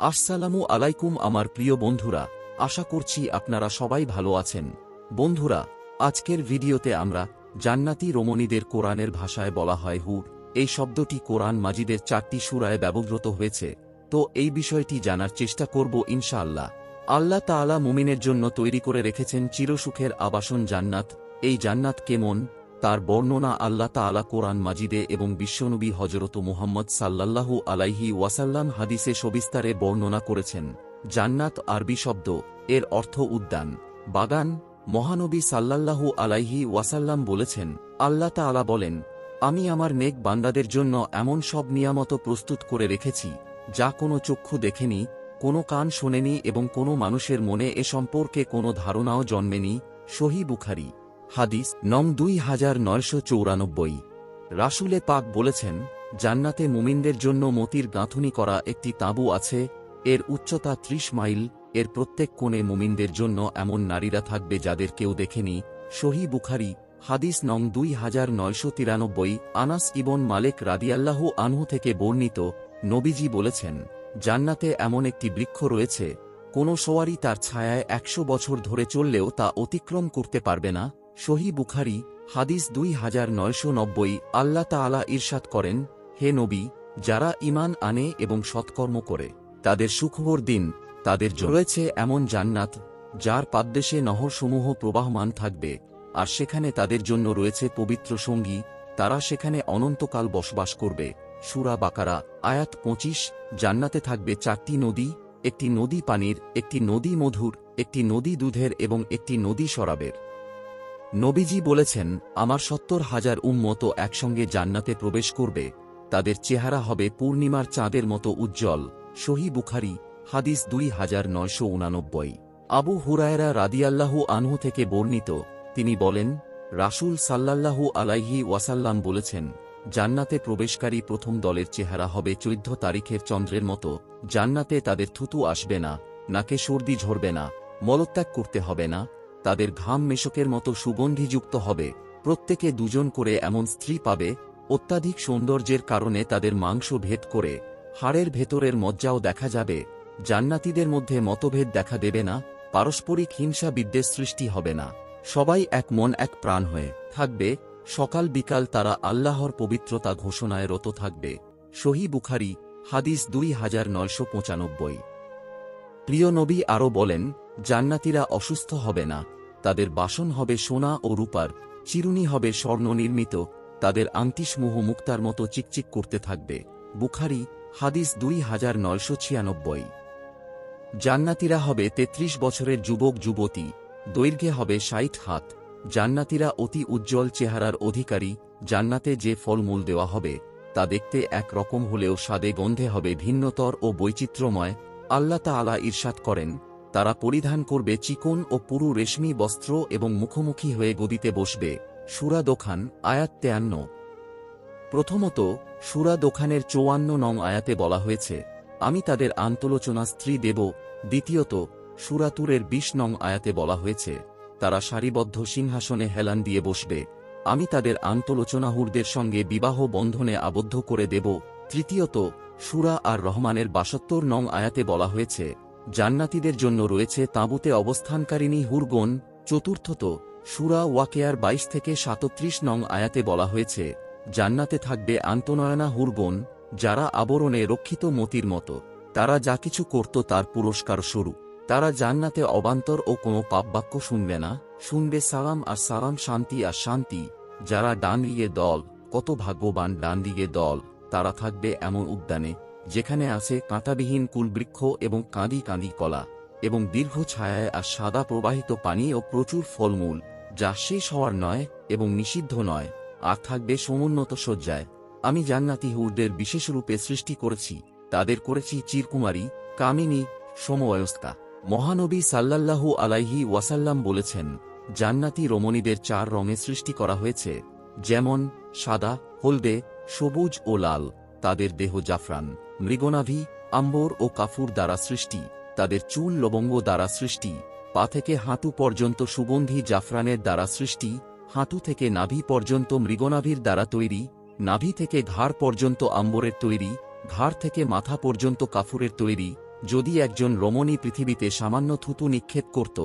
আসসালামু আলাইকুম আমার প্রিয় বন্ধুরা, আশা করছি আপনারা সবাই ভালো আছেন। বন্ধুরা, আজকের ভিডিওতে আমরা জান্নাতি রমণীদের কোরআনের ভাষায় বলা হয় হুর, এই শব্দটি কোরআন মাজিদের 4টি সূরায় ব্যবহৃত হয়েছে। তো এই বিষয়টি জানার চেষ্টা করব ইনশাআল্লাহ। আল্লাহ তাআলা মুমিনের জন্য তৈরি করে রেখেছেন চিরসুখের আবাসন জান্নাত। এই জান্নাত কেমন, তার বর্ণনা আল্লাহ তাআলা কোরআন মাজিদে এবং বিশ্বনবী হযরত মুহাম্মদ সাল্লাল্লাহু আলাইহি ওয়াসাল্লাম হাদিসে সবিস্তারে বর্ণনা করেছেন। জান্নাত আরবি শব্দ, এর অর্থ উদ্যান, বাগান। মহানবী সাল্লাল্লাহু আলাইহি ওয়াসাল্লাম বলেছেন, আল্লাহ তাআলা বলেন, আমি আমার নেক বান্দাদের জন্য এমন সব নিয়ামত প্রস্তুত করে রেখেছি যা কোনো চক্ষু দেখেনি, কোনো কান শোনেনি এবং কোনো মানুষের মনে এ সম্পর্কে কোনো ধারণাও জন্মেনি। সহিহ বুখারী হাদিস নং 2994। রাসূলে পাক বলেছেন, জান্নাতে মুমিনদের জন্য মতির গাঁথুনি করা একটি তাঁবু আছে, এর উচ্চতা 30 মাইল। এর প্রত্যেক কোণে মুমিনদের জন্য এমন নারীরা থাকবে যাদের কেউ দেখেনি। সহিহ বুখারী হাদিস নং 2993। আনাস ইবন মালিক রাদিয়াল্লাহু আনহু থেকে বর্ণিত, নবীজি বলেছেন, জান্নাতে এমন একটি বৃক্ষ রয়েছে, কোনো সওয়ারি তার ছায়ায় 100 বছর ধরে চললেও তা অতিক্রম করতে পারবে না। সহিহ বুখারী হাদিস 2990। আল্লাহ তাআলা ইরশাদ করেন, হে নবী, যারা ঈমান আনে এবং সৎকর্ম করে তাদের সুখবর দিন, তাদের জন্য রয়েছে এমন জান্নাত যার পাদদেশে নহরসমূহ প্রবাহমান থাকবে, আর সেখানে তাদের জন্য রয়েছে পবিত্র সঙ্গী, তারা সেখানে অনন্তকাল বসবাস করবে। সূরা বাকারা আয়াত 25। জান্নাতে থাকবে 4টি নদী, একটি নদী পানির, একটি নদী মধুর, একটি নদী দুধের এবং একটি নদী শরাবের। নবীজি বলেছেন, আমার 70,000 উম্মত একসঙ্গে জান্নাতে প্রবেশ করবে, তাদের চেহারা হবে পূর্ণিমার চাঁদের মতো উজ্জ্বল। সহিহ বুখারী হাদিস 2989। আবু হুরায়রা রাদিয়াল্লাহু আনহু থেকে বর্ণিত, তিনি বলেন, রাসূল সাল্লাল্লাহু আলাইহি ওয়াসাল্লাম বলেছেন, জান্নাতে প্রবেশকারী প্রথম দলের চেহারা হবে 14 তারিখের চন্দ্রের মতো। জান্নাতে তাদের থুতু আসবে না, নাকে সর্দি ঝরবে না, মলত্যাগ করতে হবে না, তাদের ঘাম মেশকের মতো সুগন্ধিযুক্ত হবে। প্রত্যেকে 2 জন করে এমন স্ত্রী পাবে, অত্যাধিক সৌন্দর্যের কারণে তাদের মাংস ভেদ করে হাড়ের ভেতরের মজ্জাও দেখা যাবে। জান্নাতীদের মধ্যে মতভেদ দেখা দেবে না, পারস্পরিক হিংসা বিদ্বেষ সৃষ্টি হবে না, সবাই এক মন এক প্রাণ হয়ে থাকবে। সকাল বিকাল তারা আল্লাহর পবিত্রতা ঘোষণায় রত থাকবে। সহিহ বুখারী হাদিস 2995। প্রিয় নবী আরও বলেন, জান্নাতীরা অসুস্থ হবে না, তাদের বাসন হবে সোনা ও রূপার, চিরুনি হবে স্বর্ণ নির্মিত, তাদের আংটিসমূহ মুক্তার মতো চিকচিক করতে থাকবে। বুখারী হাদিস 2996। জান্নাতীরা হবে 33 বছরের যুবক যুবতী, দৈর্ঘ্যে হবে 60 হাত। জান্নাতীরা অতি উজ্জ্বল চেহারার অধিকারী। জান্নাতে যে ফলমূল দেওয়া হবে তা দেখতে এক রকম হলেও স্বাদে গন্ধে হবে ভিন্নতর ও বৈচিত্র্যময়। আল্লাহ তাআলা ইরশাদ করেন, তারা পরিধান করবে চিকন ও পুরু রেশমি বস্ত্র এবং মুখোমুখি হয়ে গদিতে বসবে। সূরা দোখান আয়াত 53। প্রথমত, সূরা দোখানের 54 নং আয়াতে বলা হয়েছে, আমি তাদের আন্তলোচনা স্ত্রী দেব। দ্বিতীয়ত, সূরা তুরের 20 নং আয়াতে বলা হয়েছে, তারা সারিবদ্ধ সিংহাসনে হেলান দিয়ে বসবে, আমি তাদের আন্তলোচনা হুরদের সঙ্গে বিবাহ বন্ধনে আবদ্ধ করে দেব। তৃতীয়ত, সূরা আর রহমানের 72 নং আয়াতে বলা হয়েছে, জান্নাতীদের জন্য রয়েছে তাঁবুতে অবস্থানকারিণী হুরগণ। চতুর্থত, সূরা ওয়াকিয়ার 22 থেকে 37 নং আয়াতে বলা হয়েছে, জান্নাতে থাকবে আন্তনয়না হুরগণ, যারা আবরণে রক্ষিত মতির মতো, তারা যা কিছু করত তার পুরস্কার স্বরূপ। তারা জান্নাতে অবান্তর ও কোনো পাপবাক্য শুনবে না, শুনবে সালাম আর সালাম, শান্তি আর শান্তি। যারা ডান দিকে দল, কত ভাগ্যবান ডান দিকে দল, তারা থাকবে এমন উদ্যানে যেখানে আছে কাঁটাবিহীন কুলবৃক্ষ এবং কাঁদি কাঁদি কলা এবং দীর্ঘ ছায়ায় আর সাদা প্রবাহিত পানি ও প্রচুর ফলমূল, যা শেষ হওয়ার নয় এবং নিষিদ্ধ নয়, আর থাকবে সমুন্নত শয্যায়। আমি জান্নাতি হুরদের বিশেষরূপে সৃষ্টি করেছি, তাদের করেছি চিরকুমারী, কামিনী, সমবয়স্কা। মহানবী সাল্লাল্লাহু আলাইহি ওয়াসাল্লাম বলেছেন, জান্নাতি রমণীদের 4 রঙে সৃষ্টি করা হয়েছে, যেমন সাদা, হলদে, সবুজ ও লাল। তাদের দেহ জাফরান, মৃগনাভি, আম্বর ও কাফুর দ্বারা সৃষ্টি, তাদের চুল লবঙ্গ দ্বারা সৃষ্টি, পা থেকে হাঁটু পর্যন্ত সুগন্ধি জাফরানের দ্বারা সৃষ্টি, হাঁটু থেকে নাভি পর্যন্ত মৃগনাভির দ্বারা তৈরি, নাভি থেকে ঘাড় পর্যন্ত আম্বরের তৈরি, ঘাড় থেকে মাথা পর্যন্ত কাফুরের তৈরি, যদি একজন রমণী পৃথিবীতে সামান্য থুতু নিক্ষেপ করত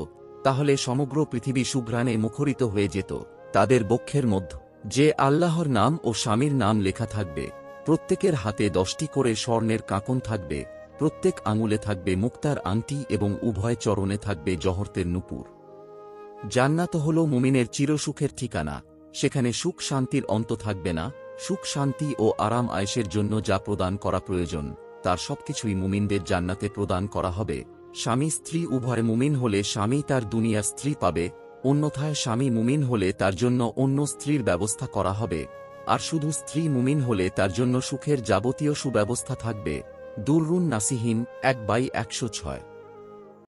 তাহলে সমগ্র পৃথিবী সুঘ্রাণে মুখরিত হয়ে যেত। তাদের বক্ষের মধ্যে যে আল্লাহর নাম ও স্বামীর নাম লেখা থাকবে, প্রত্যেকের হাতে 10টি করে স্বর্ণের কাঁকন থাকবে, প্রত্যেক আঙুলে থাকবে মুক্তার আংটি এবং উভয় চরণে থাকবে জহরতের নূপুর। জান্নাত হল মুমিনের চিরসুখের ঠিকানা, সেখানে সুখ শান্তির অন্ত থাকবে না। সুখ শান্তি ও আরাম আয়েশের জন্য যা প্রদান করা প্রয়োজন তার সবকিছুই মুমিনদের জান্নাতে প্রদান করা হবে। স্বামী স্ত্রী উভয় মুমিন হলে স্বামী তার দুনিয়ার স্ত্রী পাবে, অন্যথায় স্বামী মুমিন হলে তার জন্য অন্য স্ত্রীর ব্যবস্থা করা হবে, আর শুধু স্ত্রী মুমিন হলে তার জন্য সুখের যাবতীয় সুব্যবস্থা থাকবে। দুররুন নাসিহিন 1/106।